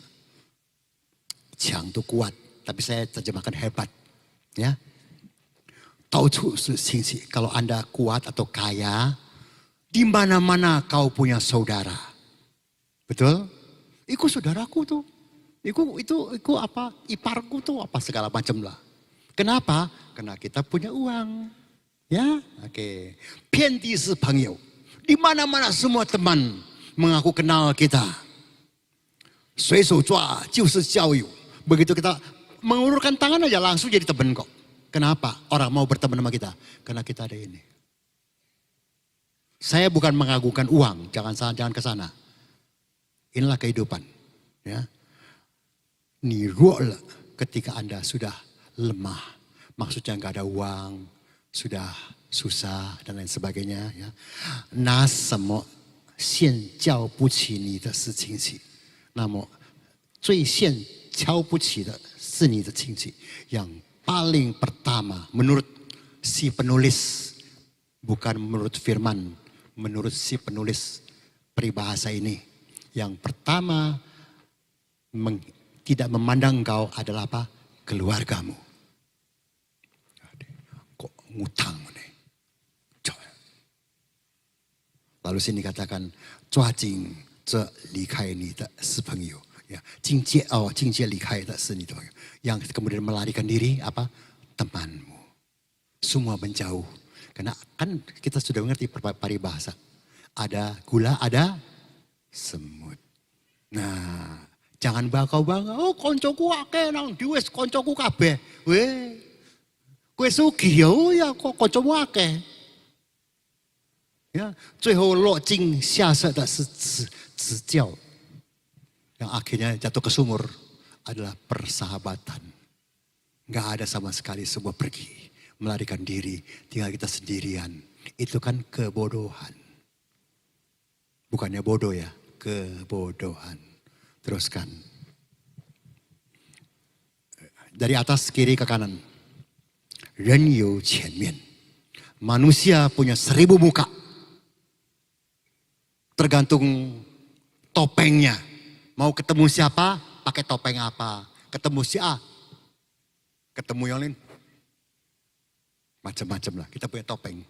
Chiang itu kuat, tapi saya terjemahkan hebat. Ya. Kalau Anda kuat atau kaya, di mana-mana kau punya saudara. Betul? Iku saudaraku tuh. Iku apa? Iparku tuh apa segala macam lah. Kenapa? Karena kita punya uang. Ya, oke. Pianti si pangyo. Di mana-mana semua teman mengaku kenal kita. Suisu jua, jiusi jiaoyu. Begitu kita mengulurkan tangan aja langsung jadi teman kok. Kenapa? Orang mau berteman sama kita. Karena kita ada ini. Saya bukan mengagungkan uang, jangan ke sana. Inilah kehidupan. Ya. Niru'la ketika Anda sudah lemah. Maksudnya nggak ada uang, sudah susah dan lain sebagainya. Ya. 拿什么现教不起你的是亲戚，那么最现瞧不起的是你的亲戚。Yang paling pertama menurut si penulis, bukan menurut firman, menurut si penulis peribahasa ini. Yang pertama tidak memandang engkau adalah apa? Keluargamu. Kok ngutang nih? Lalu sini katakan, 抓紧这离开你的是朋友。Ya, 境界离开的是你的朋友。Yang kemudian melarikan diri apa? Temanmu. Semua menjauh. Karena kan kita sudah mengerti paribahasa. Ada gula, ada semut. Nah, jangan bangga. Oh, koncoku akeh nang diwes koncoku kabeh. Weh. Kowe sugih ya kok koncomu akeh. Ya, 最后落井下石的是指教。Yang akhirnya jatuh ke sumur adalah persahabatan. Gak ada sama sekali, semua pergi. Melarikan diri, tinggal kita sendirian. Itu kan kebodohan. Bukannya bodoh ya, kebodohan. Teruskan. Dari atas kiri ke kanan. 人有前面. Manusia punya 1000 muka. Tergantung topengnya. Mau ketemu siapa, pakai topeng apa. Ketemu si A, ketemu yang lain. Macam-macam lah, kita punya topeng.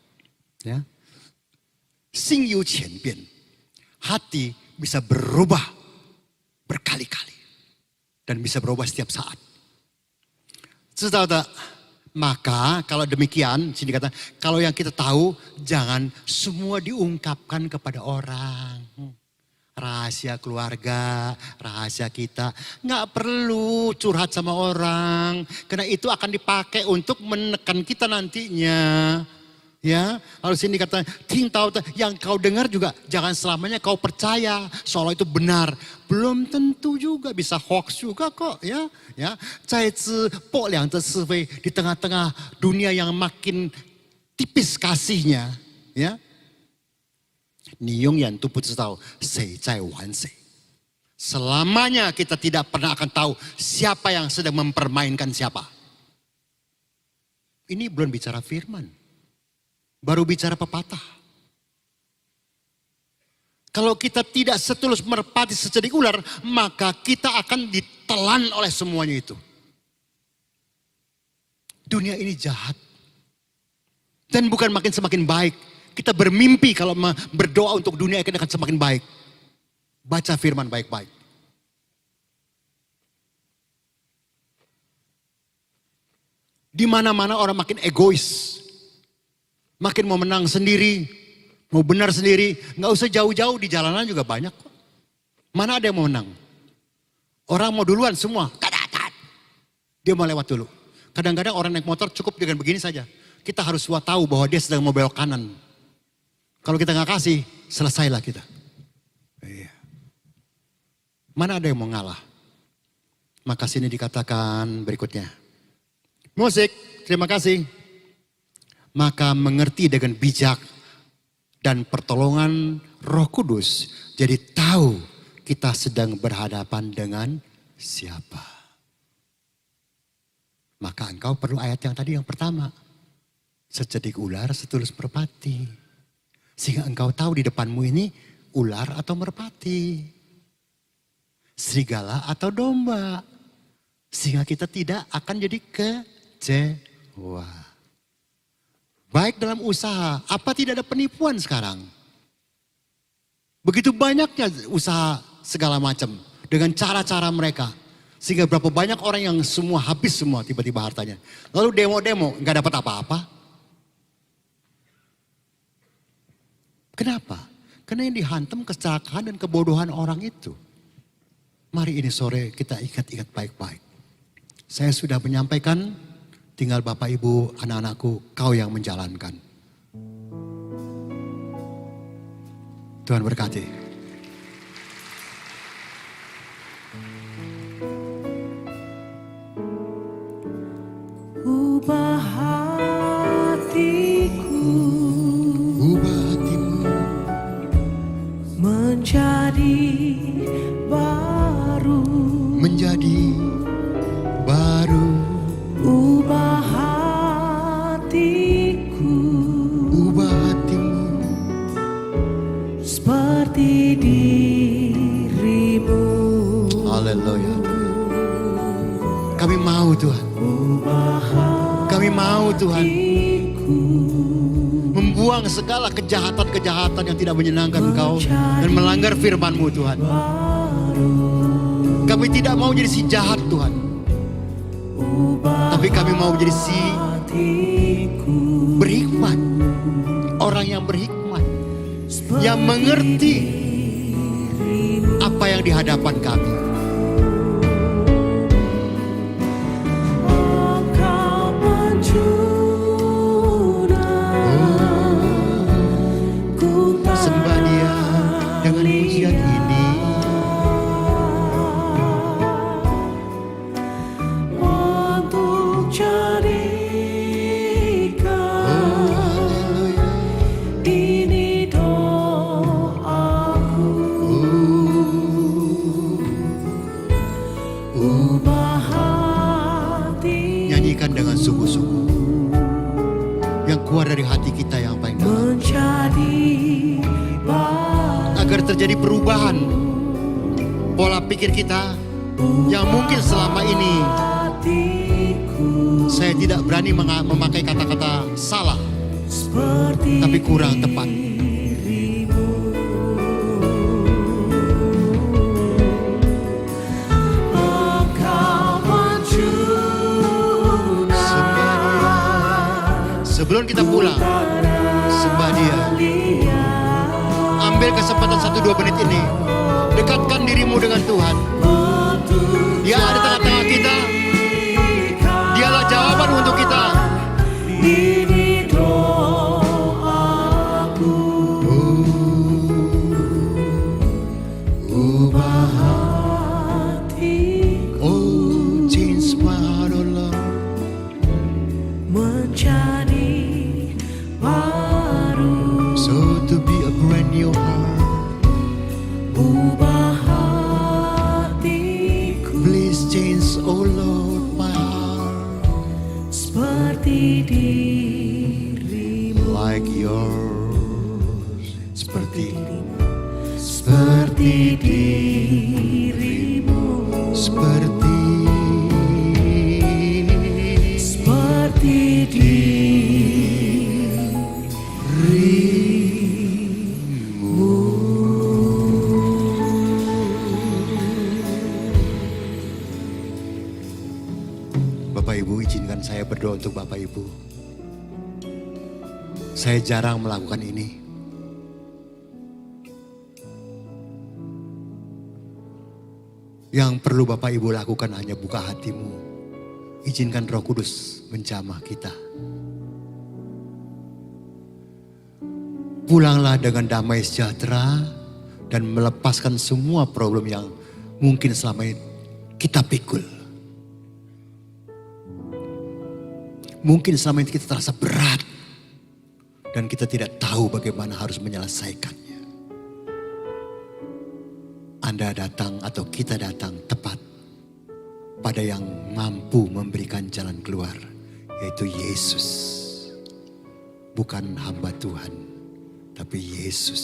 Ya. 心有千变. Hati bisa berubah berkali-kali. Dan bisa berubah setiap saat. 知道的, maka kalau demikian, sini kata, kalau yang kita tahu, jangan semua diungkapkan kepada orang. Rahasia keluarga, rahasia kita. Nggak perlu curhat sama orang. Karena itu akan dipakai untuk menekan kita nantinya. Ya, lalu sini kata, yang kau dengar juga jangan selamanya kau percaya. Soal itu benar. Belum tentu juga, bisa hoax juga kok. Ya, ya. Di tengah-tengah dunia yang makin tipis kasihnya. Ya. 你永远都不知道谁在玩谁. Selamanya kita tidak pernah akan tahu siapa yang sedang mempermainkan siapa. Ini belum bicara firman. Baru bicara pepatah. Kalau kita tidak setulus merpati secedik ular, maka kita akan ditelan oleh semuanya itu. Dunia ini jahat. Dan bukan makin semakin baik. Kita bermimpi kalau berdoa untuk dunia akan semakin baik. Baca firman baik-baik. Di mana-mana orang makin egois. Makin mau menang sendiri, mau benar sendiri. Nggak usah jauh-jauh, di jalanan juga banyak kok. Mana ada yang mau menang? Orang mau duluan semua. Dia mau lewat dulu. Kadang-kadang orang naik motor cukup dengan begini saja. Kita harus tahu bahwa dia sedang mau belok kanan. Kalau kita nggak kasih, selesailah kita. Iya. Mana ada yang mau ngalah? Maka sini dikatakan berikutnya. Musik, terima kasih. Maka mengerti dengan bijak dan pertolongan Roh Kudus. Jadi tahu kita sedang berhadapan dengan siapa. Maka engkau perlu ayat yang tadi yang pertama. Secedik ular, setulus merpati. Sehingga engkau tahu di depanmu ini ular atau merpati. Serigala atau domba. Sehingga kita tidak akan jadi kecewa. Baik dalam usaha, apa tidak ada penipuan sekarang? Begitu banyaknya usaha segala macam. Dengan cara-cara mereka. Sehingga berapa banyak orang yang semua habis semua tiba-tiba hartanya. Lalu demo-demo gak dapat apa-apa. Kenapa? Karena yang dihantam kecelakaan dan kebodohan orang itu. Mari ini sore kita ingat-ingat baik-baik. Saya sudah menyampaikan, tinggal Bapak Ibu, anak-anakku, kau yang menjalankan. Tuhan berkati. Ubah hatiku, Ubah hatimu menjadi baru, ubah hatiku, ubah hatimu seperti dirimu. Haleluya. Kami mau Tuhan. Kami mau Tuhan membuang segala kejahatan-kejahatan yang tidak menyenangkan Engkau dan melanggar firman-Mu Tuhan. Kami tidak mau jadi si jahat Tuhan. Tapi kami mau menjadi si berhikmat. Orang yang berhikmat. Yang mengerti apa yang di hadapan kami. Sembah Dia dengan pujian ini. Untuk jadikan ini doaku. Ubah hati. Nyanyikan dengan sungguh-sungguh. Yang keluar dari hati kita yang paling dalam. Agar terjadi perubahan pola pikir kita yang mungkin selama ini saya tidak berani memakai kata-kata salah, tapi kurang tepat. Sebelum kita pulang, sembah Dia. Ambil kesempatan 1-2 menit ini. Dekatkan dirimu dengan Tuhan. Dia ada di tengah-tengah kita. Dialah jawaban untuk kita. Ini doaku. Ubah hatiku. Oh, change my heart, oh Lord. Menjadi baru. So to be a brand new heart. Ubah hatiku. Please change, oh Lord, my heart. Seperti dirimu. Like yours. Seperti dirimu. Seperti dirimu. Bapak Ibu, izinkan saya berdoa untuk Bapak Ibu. Saya jarang melakukan ini. Yang perlu Bapak Ibu lakukan hanya buka hatimu. Izinkan Roh Kudus menjamah kita. Pulanglah dengan damai sejahtera dan melepaskan semua problem yang mungkin selama ini kita pikul. Mungkin selama ini kita terasa berat dan kita tidak tahu bagaimana harus menyelesaikannya. Anda datang atau kita datang tepat pada yang mampu memberikan jalan keluar, yaitu Yesus. Bukan hamba Tuhan, tapi Yesus.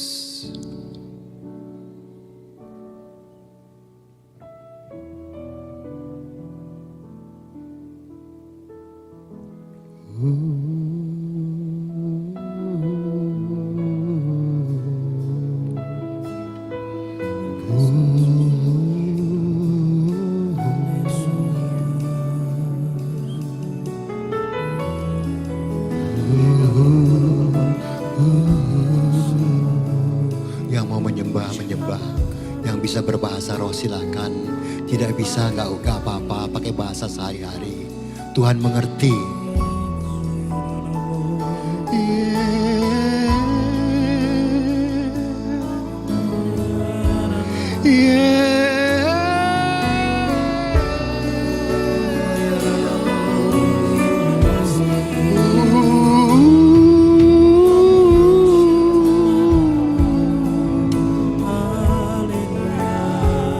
Yang mau menyembah. Yang bisa berbahasa roh silakan. Tidak bisa nggak apa-apa, pakai bahasa sehari-hari. Tuhan mengerti.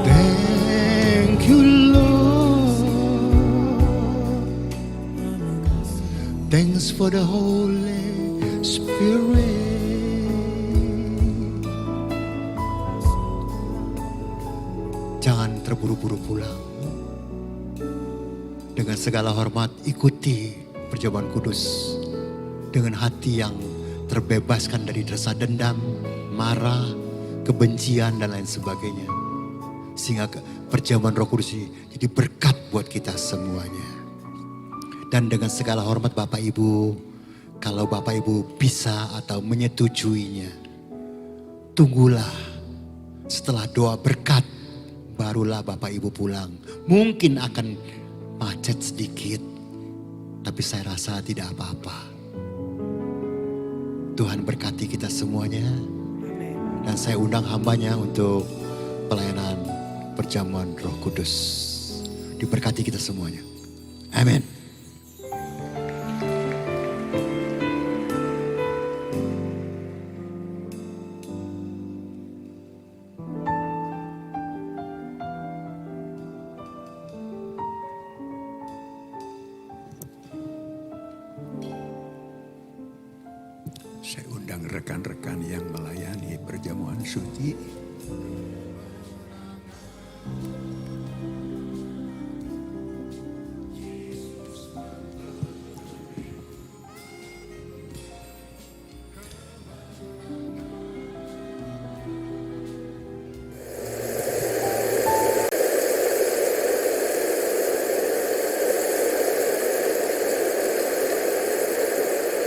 Thank you, Lord. Thanks for the Holy Spirit. Jangan terburu-buru pulang. Dengan segala hormat ikuti perjamuan kudus. Dengan hati yang terbebaskan dari rasa dendam, marah, kebencian dan lain sebagainya. Sehingga perjamuan Roh Kudus ini jadi berkat buat kita semuanya. Dan dengan segala hormat Bapak Ibu, kalau Bapak Ibu bisa atau menyetujuinya, tunggulah setelah doa berkat, barulah Bapak Ibu pulang. Mungkin akan macet sedikit, tapi saya rasa tidak apa-apa. Tuhan berkati kita semuanya. Dan saya undang hambanya untuk pelayanan perjamuan Roh Kudus. Diberkati kita semuanya. Amin. Saya undang rekan-rekan yang melayani perjamuan suci